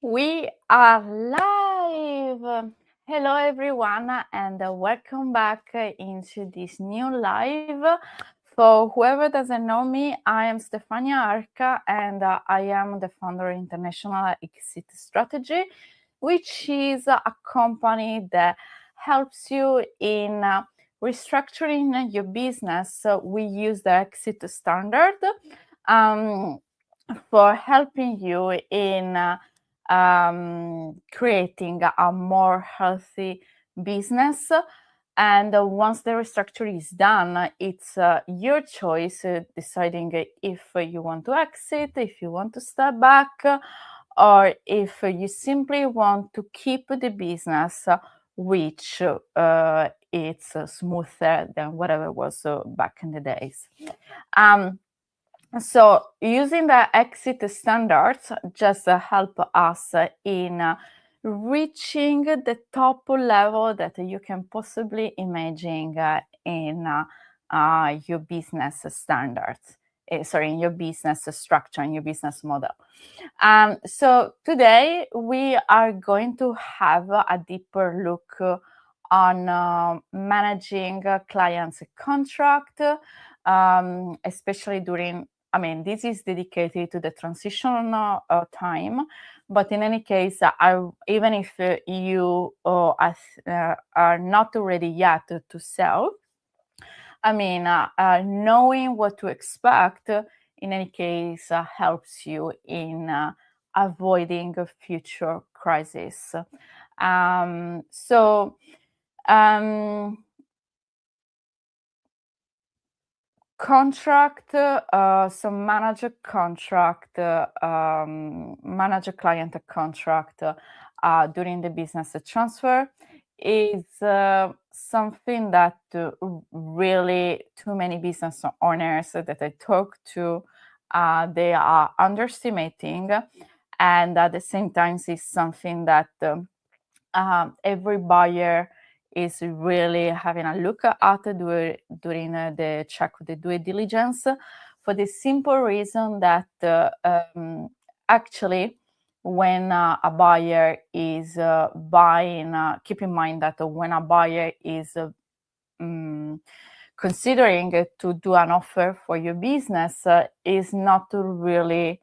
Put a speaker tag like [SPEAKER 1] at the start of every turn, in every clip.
[SPEAKER 1] We are live. Hello, everyone, and welcome back into this new live. For whoever doesn't know me, I am Stefania Arca, and I am the founder of International Exit Strategy, which is a company that helps you in restructuring your business. So we use the exit standard um, for helping you in creating a more healthy business. And once the restructure is done, it's your choice deciding if you want to exit, if you want to step back, or if you simply want to keep the business, which it's smoother than whatever was back in the days. So using the exit standards just help us in reaching the top level that you can possibly imagine in your business standards. In your business structure, in your business model. So today we are going to have a deeper look on managing clients' contract, especially during this is dedicated to the transitional time, but in any case, even if you are not ready yet to sell, knowing what to expect, in any case, helps you in avoiding a future crisis. Contract, so manage a contract, manage a client contract during the business transfer is something that really too many business owners that I talk to, they are underestimating, and at the same time, it's something that every buyer is really having a look at during the check of the due diligence, for the simple reason that actually when a buyer is buying, keep in mind that when a buyer is considering to do an offer for your business, is not really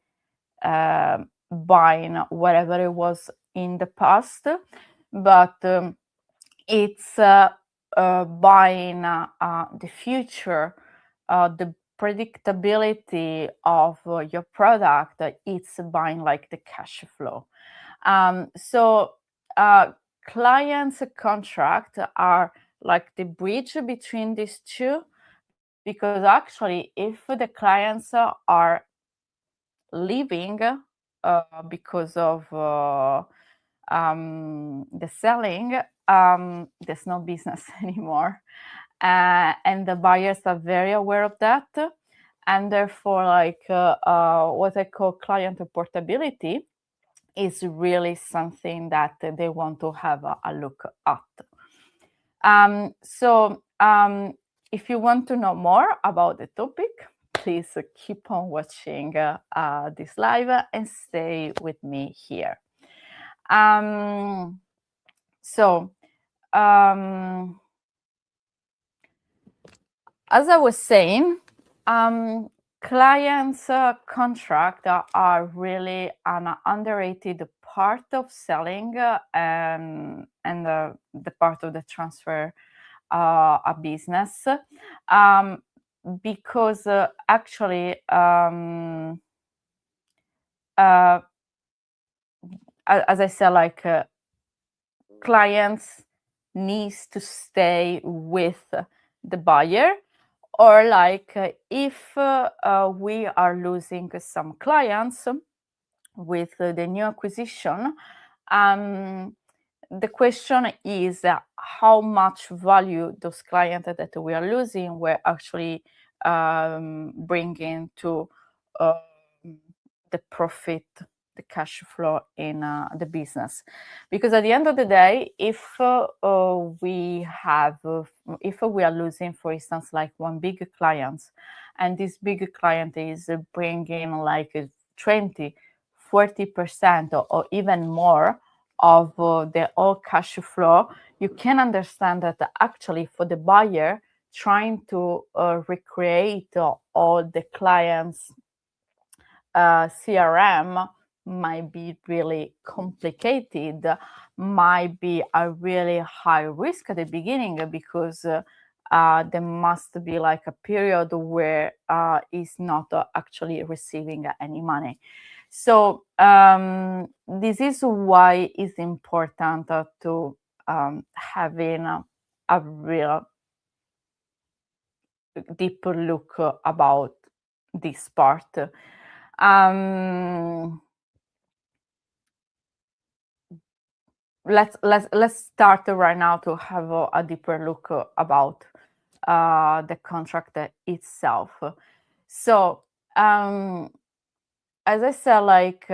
[SPEAKER 1] buying whatever it was in the past, but it's buying the future, the predictability of your product. It's buying like the cash flow. Clients' contract are like the bridge between these two, because actually, if the clients are leaving because of the selling, there's no business anymore, and the buyers are very aware of that, and therefore, what I call client portability is really something that they want to have a look at. If you want to know more about the topic, please keep on watching this live and stay with me here. As I was saying, clients' contract are really an underrated part of selling and the part of the transfer a business, because actually, as I said, clients needs to stay with the buyer, or if we are losing some clients with the new acquisition, the question is how much value those clients that we are losing were actually bringing to the profit, the cash flow in the business. Because at the end of the day, if we are losing, for instance, like one big client, and this big client is bringing like 20, 40% or even more of the whole cash flow, you can understand that actually for the buyer, trying to recreate all the clients' CRM might be really complicated, might be a really high risk at the beginning because there must be like a period where he's not actually receiving any money. So this is why it's important to having a real deeper look about this part. Let's start right now to have a deeper look about the contract itself. So as I said, like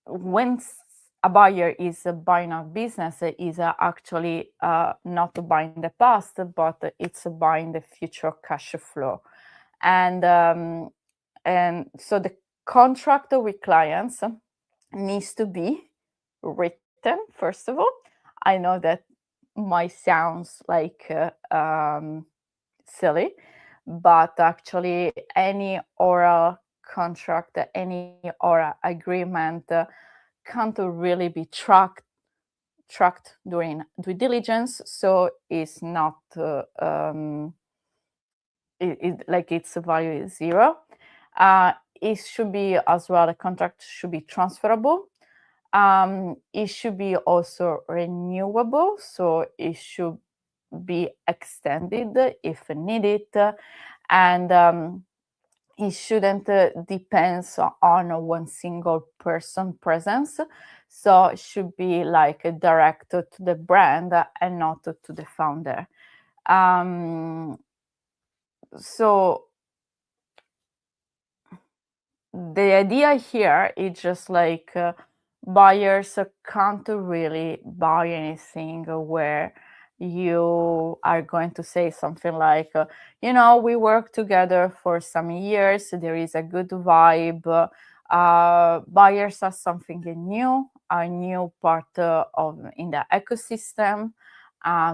[SPEAKER 1] when a buyer is buying a business, is actually not buying the past, but it's buying the future cash flow, and so the contract with clients needs to be written first of all. I know that might sounds like silly, but actually any oral contract, any oral agreement can't really be tracked during due diligence, so it's not like its value is zero. It should be as well, the contract should be transferable. It should be also renewable, so it should be extended if needed, and it shouldn't depends on one single person presence. So it should be like direct to the brand and not to the founder. So the idea here is just like buyers can't really buy anything where you are going to say something like, we work together for some years, there is a good vibe. Buyers are something new, a new part of in the ecosystem.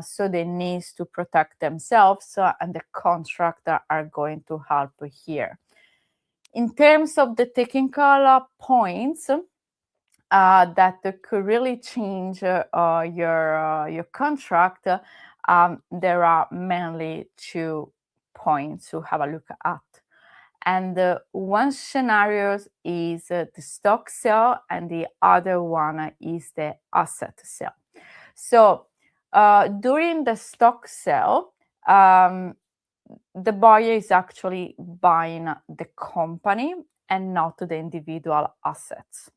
[SPEAKER 1] So they need to protect themselves, and the contract are going to help here. In terms of the technical points that could really change your contract, there are mainly 2 points to have a look at. And one scenario is the stock sale, and the other one is the asset sale. So during the stock sale, the buyer is actually buying the company and not the individual assets.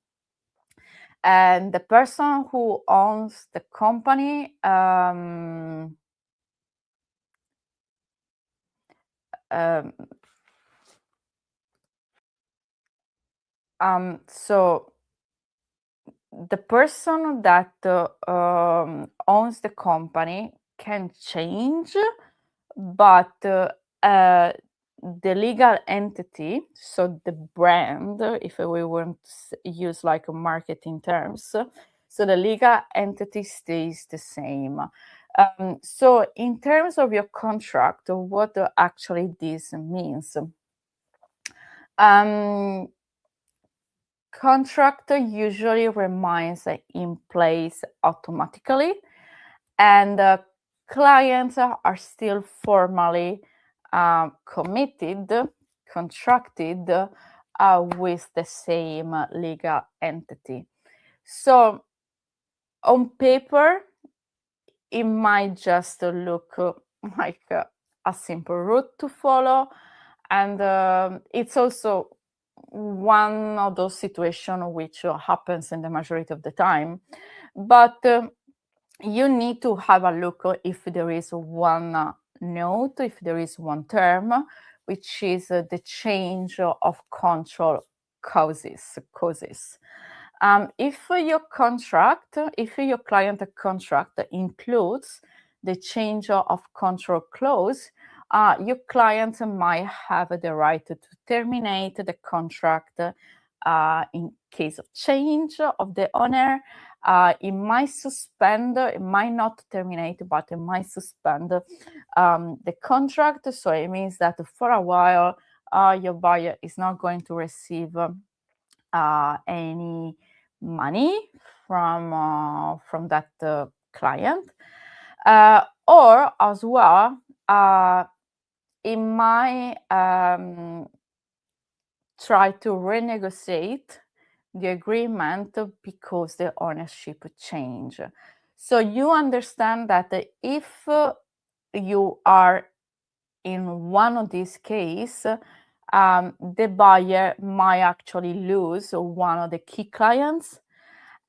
[SPEAKER 1] And the person who owns the company so the person that owns the company can change, but the legal entity, so the brand, if we want to use like marketing terms, so the legal entity stays the same. So in terms of your contract, what actually this means? Contract usually remains in place automatically, and clients are still formally contracted with the same legal entity. So on paper, it might just look like a simple route to follow, and it's also one of those situations which happens in the majority of the time. But you need to have a look if there is one note, if there is one term, which is the change of control causes. If your client contract includes the change of control clause, your client might have the right to terminate the contract in case of change of the owner. It might suspend, it might not terminate, but it might suspend the contract. So it means that for a while, your buyer is not going to receive any money from that client, or as well, it might try to renegotiate the agreement because the ownership change. So you understand that if you are in one of these cases, the buyer might actually lose one of the key clients,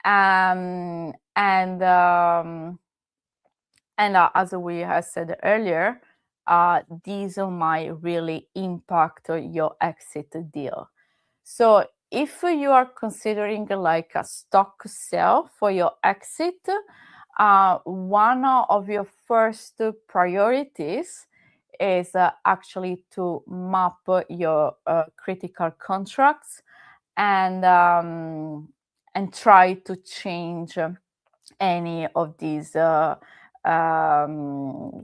[SPEAKER 1] and as we have said earlier, these might really impact your exit deal. So if you are considering like a stock sale for your exit, one of your first priorities is actually to map your critical contracts and try to change any of these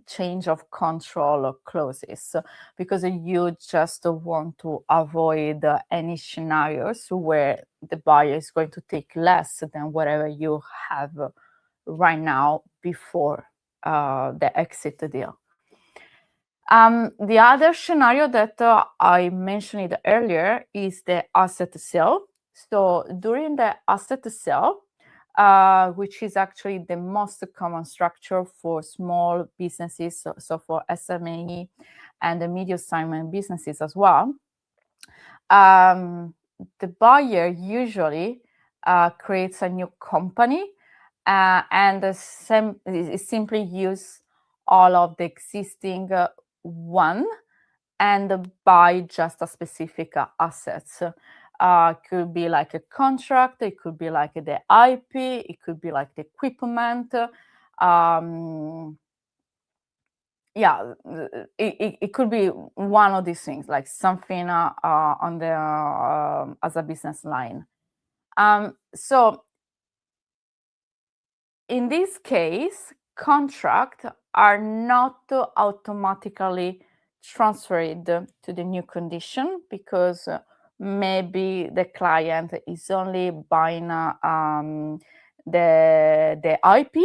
[SPEAKER 1] change of control clauses, because you just want to avoid any scenarios where the buyer is going to take less than whatever you have right now before the exit deal. The other scenario that I mentioned earlier is the asset sale. So during the asset sale, which is actually the most common structure for small businesses, so for SME and the medium-sized businesses as well, the buyer usually creates a new company and simply use all of the existing one and buy just a specific assets. Could be like a contract, it could be like the IP, it could be like the equipment. It could be one of these things, like something on the as a business line. So in this case, contracts are not automatically transferred to the new condition because maybe the client is only buying the IP.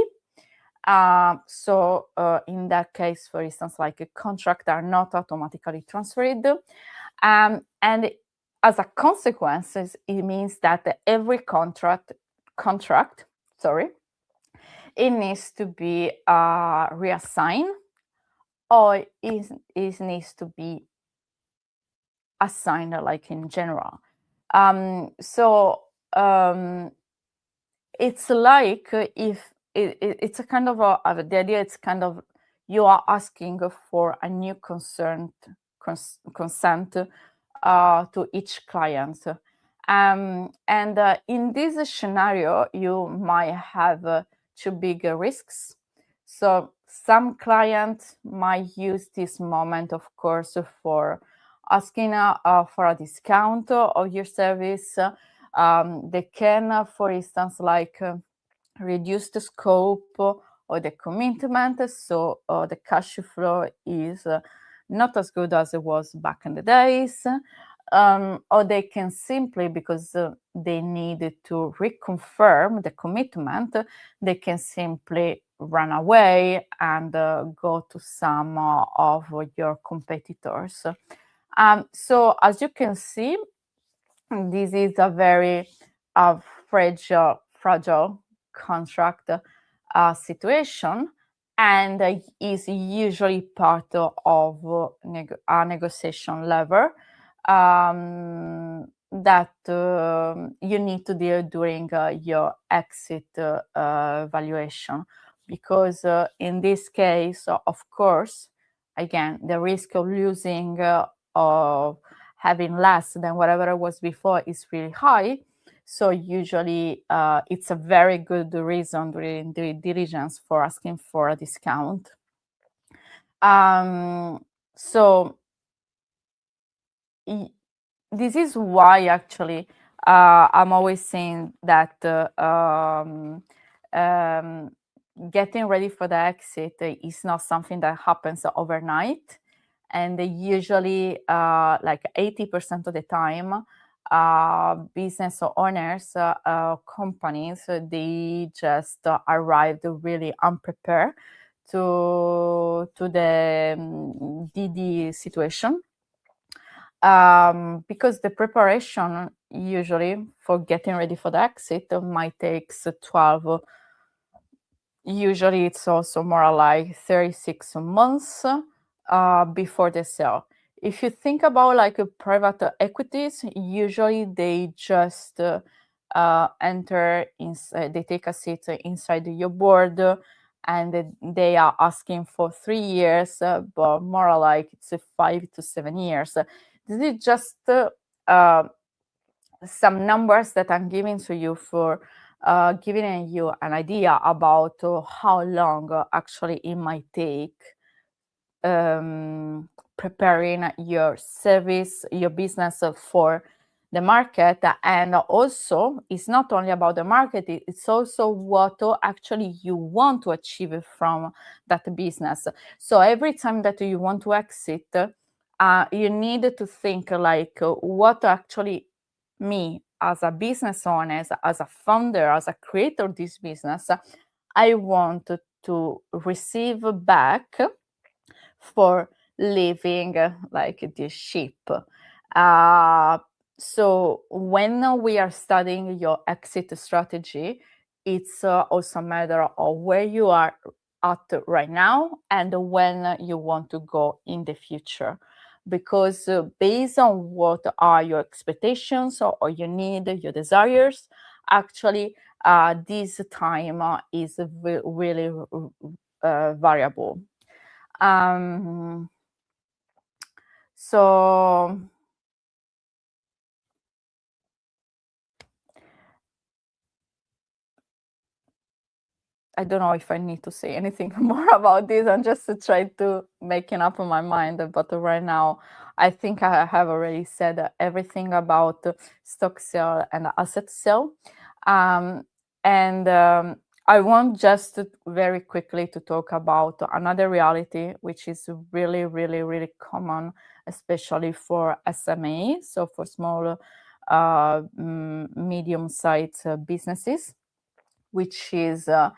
[SPEAKER 1] So in that case, for instance, like a contract are not automatically transferred. And as a consequence, it means that every contract, it needs to be reassigned, or it needs to be assigned, like in general. It's like if it's a kind of the idea. It's kind of you are asking for a new consent to each client. And in this scenario, you might have two bigger risks. So some clients might use this moment, of course, for asking for a discount of your service. They can, for instance, like reduce the scope or the commitment, so the cash flow is not as good as it was back in the days. Or they can simply, because they need to reconfirm the commitment, they can simply run away and go to some of your competitors. So as you can see, this is a very fragile contract situation, and is usually part of a negotiation lever that you need to deal during your exit valuation, because in this case, of course, again, the risk of losing of having less than whatever it was before is really high. So usually it's a very good reason during the diligence for asking for a discount. So this is why actually I'm always saying that getting ready for the exit is not something that happens overnight. And usually, like 80% of the time, business owners, companies, they just arrived really unprepared to the DD situation, because the preparation usually for getting ready for the exit might take 12, usually it's also more like 36 months before the sale. If you think about like private equities, usually they just enter inside, they take a seat inside your board, and they are asking for 3 years, but more like it's 5 to 7 years. This is just some numbers that I'm giving to you for giving you an idea about how long actually it might take preparing your service, your business for the market. And also, it's not only about the market, it's also what actually you want to achieve from that business. So every time that you want to exit, you need to think like what actually me as a business owner, as a founder, as a creator of this business, I want to receive back for leaving like this ship. So when we are studying your exit strategy, it's also a matter of where you are at right now and when you want to go in the future. Because based on what are your expectations or your need, your desires, actually this time is really variable. So I don't know if I need to say anything more about this. I'm just trying to making up in my mind, but right now I think I have already said everything about stock sale and asset sale. Um, and I want just very quickly to talk about another reality, which is really, really, really common, especially for SME, so for small, medium-sized businesses, which is the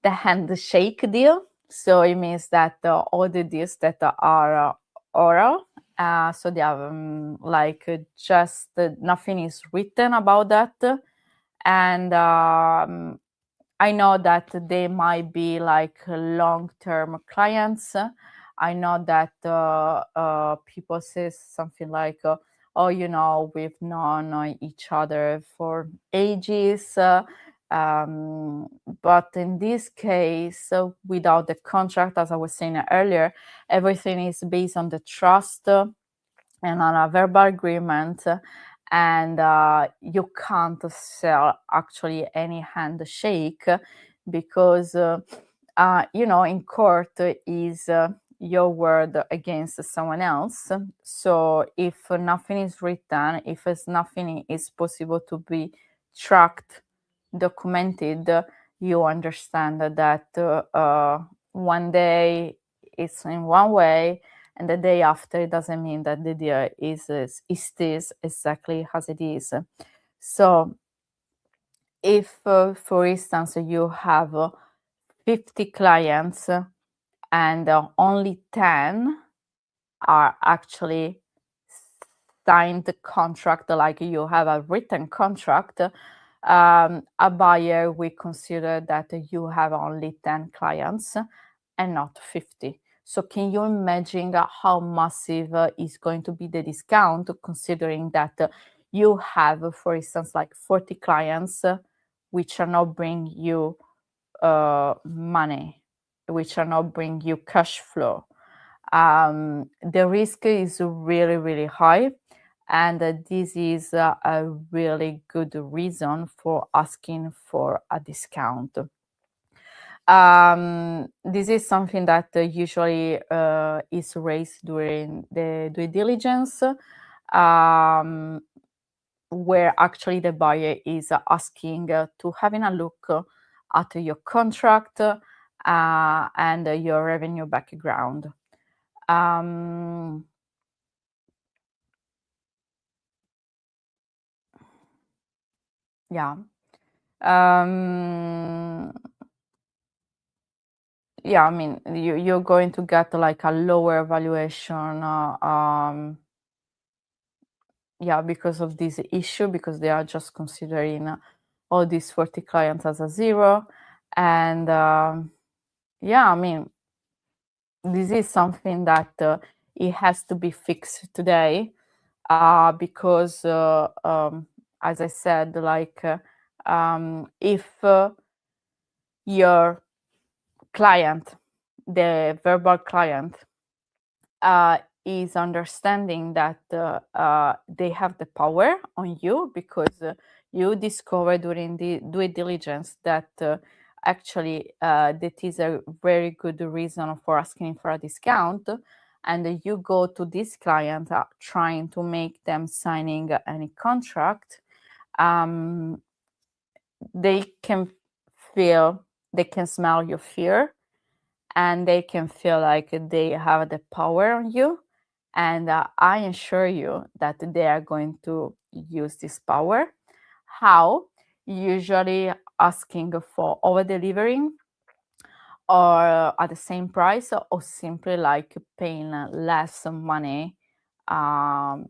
[SPEAKER 1] handshake deal. So it means that all the deals that are oral, so they are just nothing is written about that. And I know that they might be like long-term clients. I know that people say something like, "Oh, we've known each other for ages." But in this case, without the contract, as I was saying earlier, everything is based on the trust and on a verbal agreement, and you can't sell actually any handshake because in court is your word against someone else. So if nothing is written, if nothing is possible to be tracked, documented, you understand that one day it's in one way and the day after it doesn't mean that the deal is this exactly as it is. So if for instance you have 50 clients and only 10 are actually signed the contract, like you have a written contract, a buyer will consider that you have only 10 clients and not 50. So can you imagine how massive is going to be the discount, considering that you have, for instance, like 40 clients which are not bring you money, which are not bring you cash flow. The risk is really, really high. And this is a really good reason for asking for a discount. This is something that usually is raised during the due diligence, where actually the buyer is asking to having a look at your contract and your revenue background. Um, yeah. Um, yeah, I mean, you're going to get like a lower valuation, yeah, because of this issue, because they are just considering all these 40 clients as a zero. And yeah, I mean, this is something that it has to be fixed today, because, as I said, like, if your client, the verbal client, uh, is understanding that they have the power on you, because you discover during the due diligence that actually that is a very good reason for asking for a discount, and you go to this client trying to make them signing any contract. um, they can feel, they can smell your fear, and they can feel like they have the power on you. And I assure you that they are going to use this power. How? Usually asking for over delivering, or at the same price, or simply like paying less money,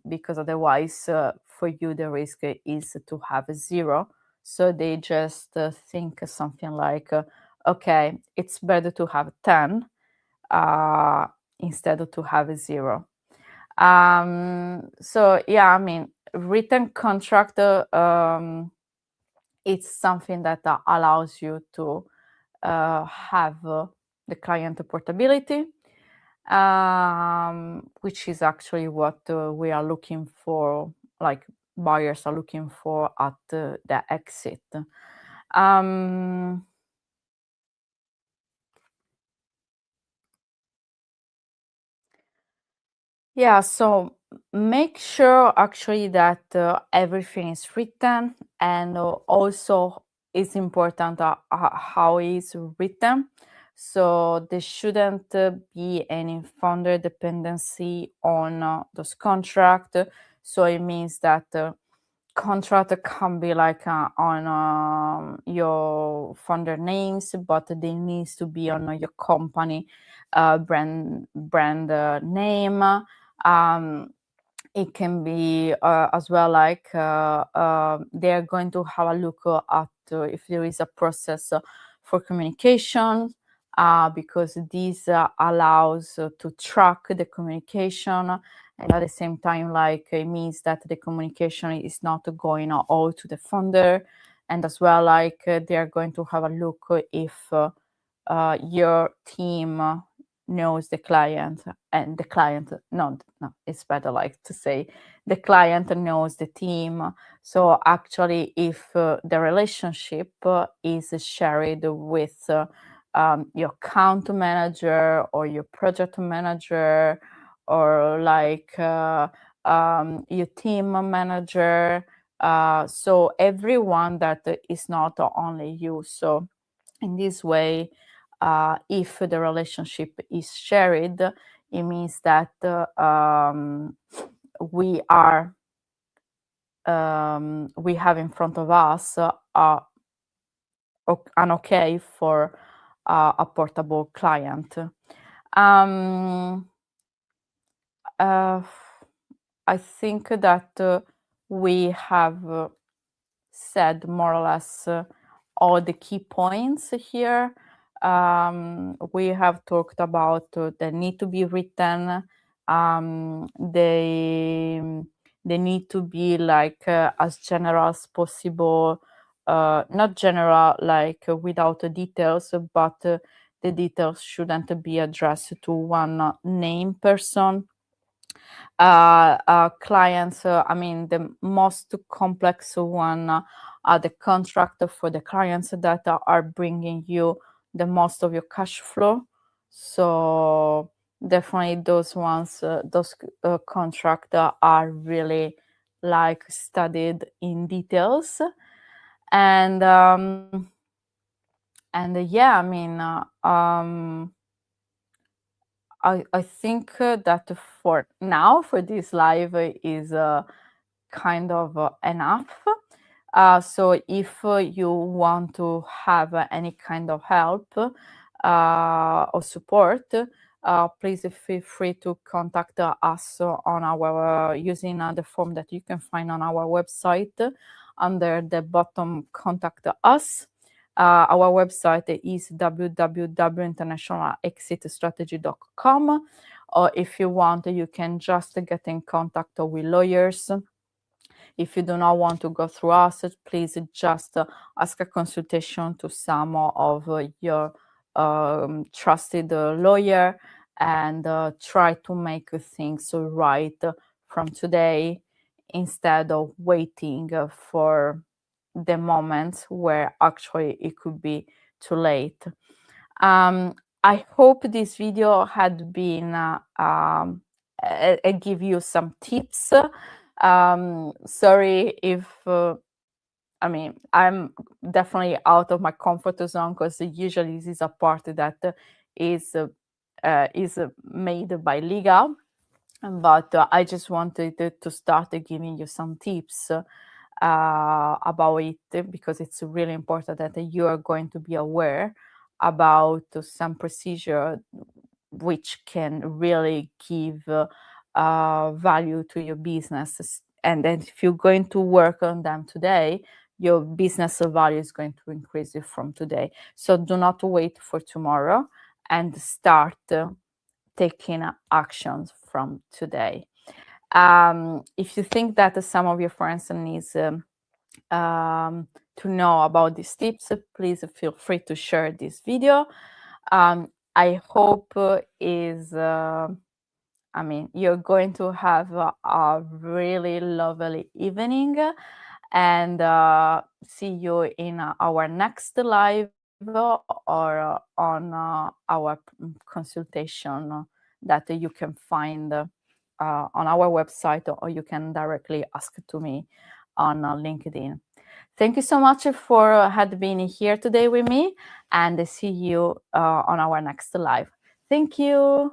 [SPEAKER 1] because otherwise for you the risk is to have a zero. So they just think something like, okay, it's better to have 10 uh, instead of to have a zero. So yeah, I mean, written contract, it's something that allows you to have the client portability, which is actually what we are looking for, like buyers are looking for at the exit. Um, Yeah, so make sure actually that everything is written, and also it's important how it's written. So there shouldn't be any founder dependency on those contract. So it means that contract can be like on your founder names, but they needs to be on your company brand name. It can be as well like they are going to have a look at if there is a process for communication, because this allows to track the communication, and at the same time, like, it means that the communication is not going all to the founder. And as well, like, they are going to have a look if your team knows the client, and the client, no, it's better like to say the client knows the team. So actually, if the relationship is shared with your account manager or your project manager, or like your team manager, so everyone that is not only you. So in this way, if the relationship is shared, it means that we are we have in front of us an okay for a portable client. Um, uh, I think that we have said more or less all the key points here. We have talked about the need to be written. They need to be like as general as possible. Not general like without the details, but the details shouldn't be addressed to one name person. Clients, I mean, the most complex one are the contract for the clients that are bringing you the most of your cash flow. So definitely those ones, those contracts are really like studied in details. And yeah, I mean, I think that for now, for this live is kind of enough. So if you want to have any kind of help or support, please feel free to contact us on our using the form that you can find on our website under the bottom contact us. Our website is www.internationalexitstrategy.com, or if you want, you can just get in contact with lawyers. If you do not want to go through us, please just ask a consultation to some of your trusted lawyer, and try to make things right from today, instead of waiting for the moments where actually it could be too late. I hope this video had been give you some tips. Sorry if I mean, I'm definitely out of my comfort zone, because usually this is a part that is made by legal, but I just wanted to start giving you some tips about it, because it's really important that you are going to be aware about some procedure which can really give value to your business. And then if you're going to work on them today, your business value is going to increase from today. So do not wait for tomorrow, and start taking actions from today. If you think that some of your friends needs to know about these tips, please feel free to share this video. I hope I mean, you're going to have a really lovely evening, and see you in our next live, or on our consultation that you can find on our website, or you can directly ask to me on LinkedIn. Thank you so much for had been here today with me, and see you on our next live. Thank you.